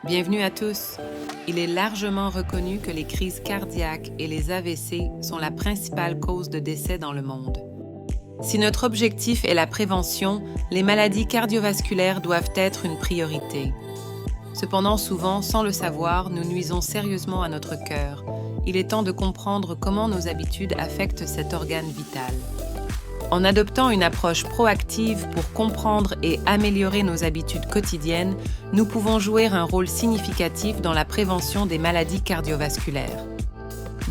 Bienvenue à tous. Il est largement reconnu que les crises cardiaques et les AVC sont la principale cause de décès dans le monde. Si notre objectif est la prévention, les maladies cardiovasculaires doivent être une priorité. Cependant, souvent, sans le savoir, nous nuisons sérieusement à notre cœur. Il est temps de comprendre comment nos habitudes affectent cet organe vital. En adoptant une approche proactive pour comprendre et améliorer nos habitudes quotidiennes, nous pouvons jouer un rôle significatif dans la prévention des maladies cardiovasculaires.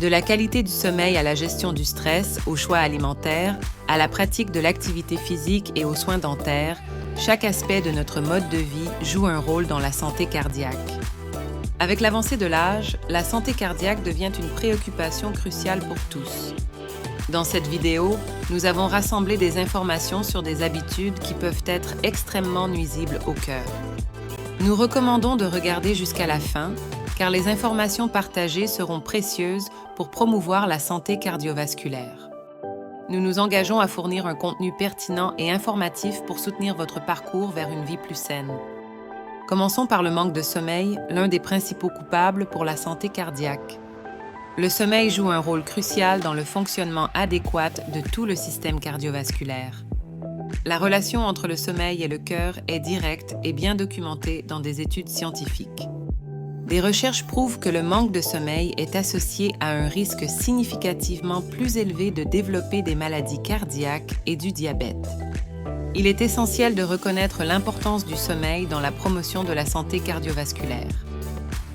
De la qualité du sommeil à la gestion du stress, aux choix alimentaires, à la pratique de l'activité physique et aux soins dentaires, chaque aspect de notre mode de vie joue un rôle dans la santé cardiaque. Avec l'avancée de l'âge, la santé cardiaque devient une préoccupation cruciale pour tous. Dans cette vidéo, nous avons rassemblé des informations sur des habitudes qui peuvent être extrêmement nuisibles au cœur. Nous recommandons de regarder jusqu'à la fin, car les informations partagées seront précieuses pour promouvoir la santé cardiovasculaire. Nous nous engageons à fournir un contenu pertinent et informatif pour soutenir votre parcours vers une vie plus saine. Commençons par le manque de sommeil, l'un des principaux coupables pour la santé cardiaque. Le sommeil joue un rôle crucial dans le fonctionnement adéquat de tout le système cardiovasculaire. La relation entre le sommeil et le cœur est directe et bien documentée dans des études scientifiques. Des recherches prouvent que le manque de sommeil est associé à un risque significativement plus élevé de développer des maladies cardiaques et du diabète. Il est essentiel de reconnaître l'importance du sommeil dans la promotion de la santé cardiovasculaire.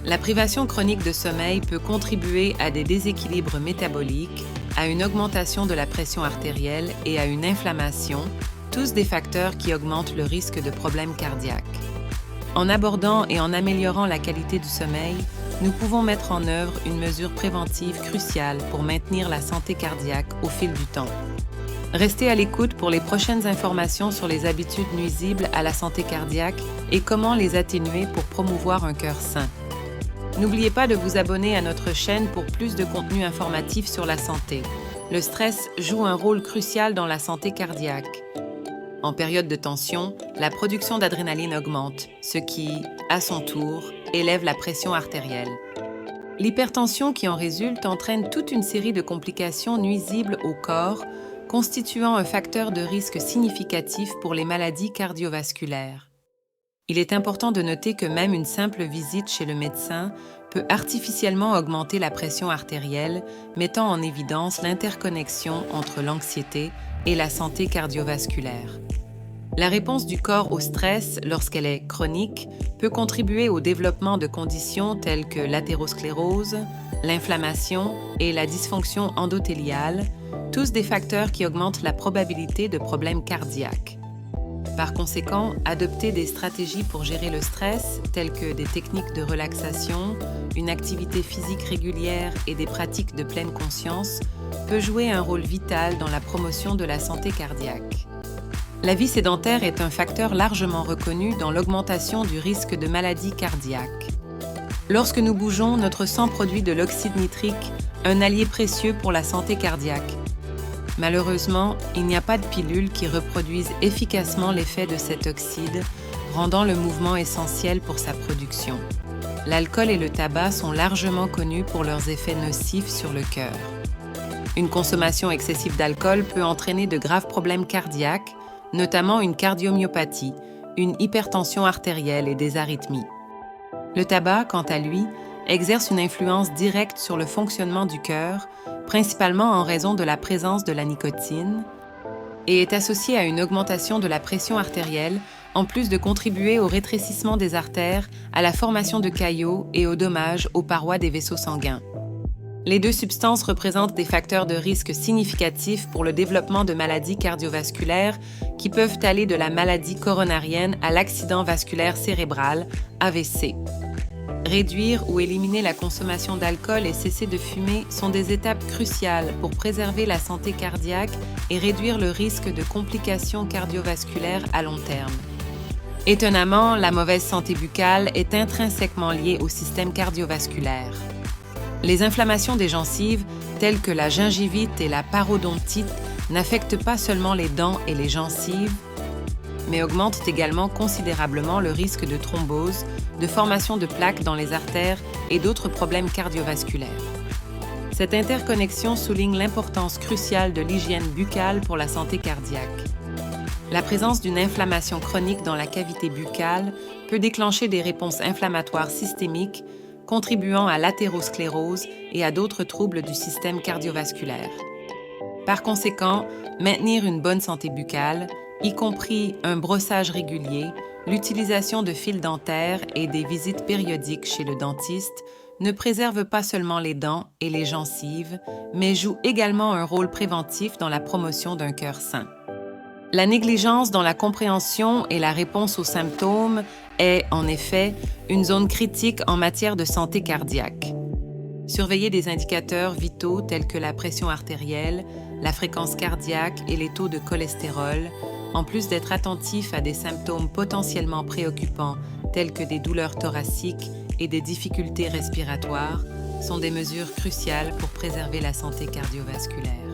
La privation chronique de sommeil peut contribuer à des déséquilibres métaboliques, à une augmentation de la pression artérielle et à une inflammation, tous des facteurs qui augmentent le risque de problèmes cardiaques. En abordant et en améliorant la qualité du sommeil, nous pouvons mettre en œuvre une mesure préventive cruciale pour maintenir la santé cardiaque au fil du temps. Restez à l'écoute pour les prochaines informations sur les habitudes nuisibles à la santé cardiaque et comment les atténuer pour promouvoir un cœur sain. N'oubliez pas de vous abonner à notre chaîne pour plus de contenu informatif sur la santé. Le stress joue un rôle crucial dans la santé cardiaque. En période de tension, la production d'adrénaline augmente, ce qui, à son tour, élève la pression artérielle. L'hypertension qui en résulte entraîne toute une série de complications nuisibles au corps, constituant un facteur de risque significatif pour les maladies cardiovasculaires. Il est important de noter que même une simple visite chez le médecin peut artificiellement augmenter la pression artérielle, mettant en évidence l'interconnexion entre l'anxiété et la santé cardiovasculaire. La réponse du corps au stress, lorsqu'elle est chronique, peut contribuer au développement de conditions telles que l'athérosclérose, l'inflammation et la dysfonction endothéliale, tous des facteurs qui augmentent la probabilité de problèmes cardiaques. Par conséquent, adopter des stratégies pour gérer le stress, telles que des techniques de relaxation, une activité physique régulière et des pratiques de pleine conscience, peut jouer un rôle vital dans la promotion de la santé cardiaque. La vie sédentaire est un facteur largement reconnu dans l'augmentation du risque de maladies cardiaques. Lorsque nous bougeons, notre sang produit de l'oxyde nitrique, un allié précieux pour la santé cardiaque. Malheureusement, il n'y a pas de pilules qui reproduisent efficacement l'effet de cet oxyde, rendant le mouvement essentiel pour sa production. L'alcool et le tabac sont largement connus pour leurs effets nocifs sur le cœur. Une consommation excessive d'alcool peut entraîner de graves problèmes cardiaques, notamment une cardiomyopathie, une hypertension artérielle et des arythmies. Le tabac, quant à lui, exerce une influence directe sur le fonctionnement du cœur, principalement en raison de la présence de la nicotine, et est associé à une augmentation de la pression artérielle, en plus de contribuer au rétrécissement des artères, à la formation de caillots et aux dommages aux parois des vaisseaux sanguins. Les deux substances représentent des facteurs de risque significatifs pour le développement de maladies cardiovasculaires qui peuvent aller de la maladie coronarienne à l'accident vasculaire cérébral, AVC. Réduire ou éliminer la consommation d'alcool et cesser de fumer sont des étapes cruciales pour préserver la santé cardiaque et réduire le risque de complications cardiovasculaires à long terme. Étonnamment, la mauvaise santé buccale est intrinsèquement liée au système cardiovasculaire. Les inflammations des gencives, telles que la gingivite et la parodontite, n'affecte pas seulement les dents et les gencives, mais augmente également considérablement le risque de thrombose, de formation de plaques dans les artères et d'autres problèmes cardiovasculaires. Cette interconnexion souligne l'importance cruciale de l'hygiène buccale pour la santé cardiaque. La présence d'une inflammation chronique dans la cavité buccale peut déclencher des réponses inflammatoires systémiques, contribuant à l'athérosclérose et à d'autres troubles du système cardiovasculaire. Par conséquent, maintenir une bonne santé buccale, y compris un brossage régulier, l'utilisation de fils dentaires et des visites périodiques chez le dentiste, ne préserve pas seulement les dents et les gencives, mais joue également un rôle préventif dans la promotion d'un cœur sain. La négligence dans la compréhension et la réponse aux symptômes est, en effet, une zone critique en matière de santé cardiaque. Surveiller des indicateurs vitaux tels que la pression artérielle, la fréquence cardiaque et les taux de cholestérol, en plus d'être attentif à des symptômes potentiellement préoccupants tels que des douleurs thoraciques et des difficultés respiratoires, sont des mesures cruciales pour préserver la santé cardiovasculaire.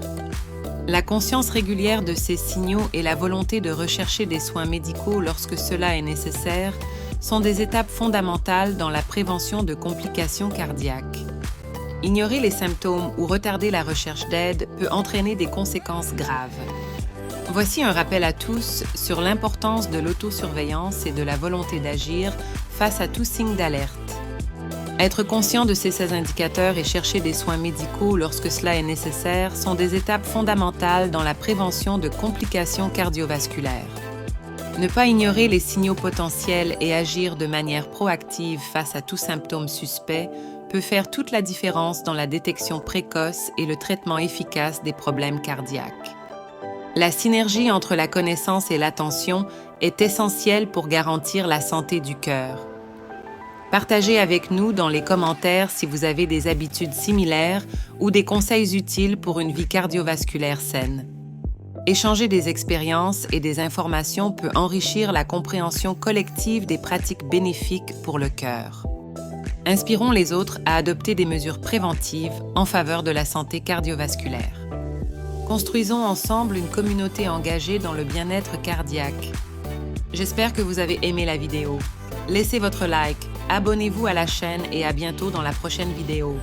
La conscience régulière de ces signaux et la volonté de rechercher des soins médicaux lorsque cela est nécessaire sont des étapes fondamentales dans la prévention de complications cardiaques. Ignorer les symptômes ou retarder la recherche d'aide peut entraîner des conséquences graves. Voici un rappel à tous sur l'importance de l'autosurveillance et de la volonté d'agir face à tout signe d'alerte. Être conscient de ces 16 indicateurs et chercher des soins médicaux lorsque cela est nécessaire sont des étapes fondamentales dans la prévention de complications cardiovasculaires. Ne pas ignorer les signaux potentiels et agir de manière proactive face à tout symptôme suspect peut faire toute la différence dans la détection précoce et le traitement efficace des problèmes cardiaques. La synergie entre la connaissance et l'attention est essentielle pour garantir la santé du cœur. Partagez avec nous dans les commentaires si vous avez des habitudes similaires ou des conseils utiles pour une vie cardiovasculaire saine. Échanger des expériences et des informations peut enrichir la compréhension collective des pratiques bénéfiques pour le cœur. Inspirons les autres à adopter des mesures préventives en faveur de la santé cardiovasculaire. Construisons ensemble une communauté engagée dans le bien-être cardiaque. J'espère que vous avez aimé la vidéo. Laissez votre like, abonnez-vous à la chaîne et à bientôt dans la prochaine vidéo.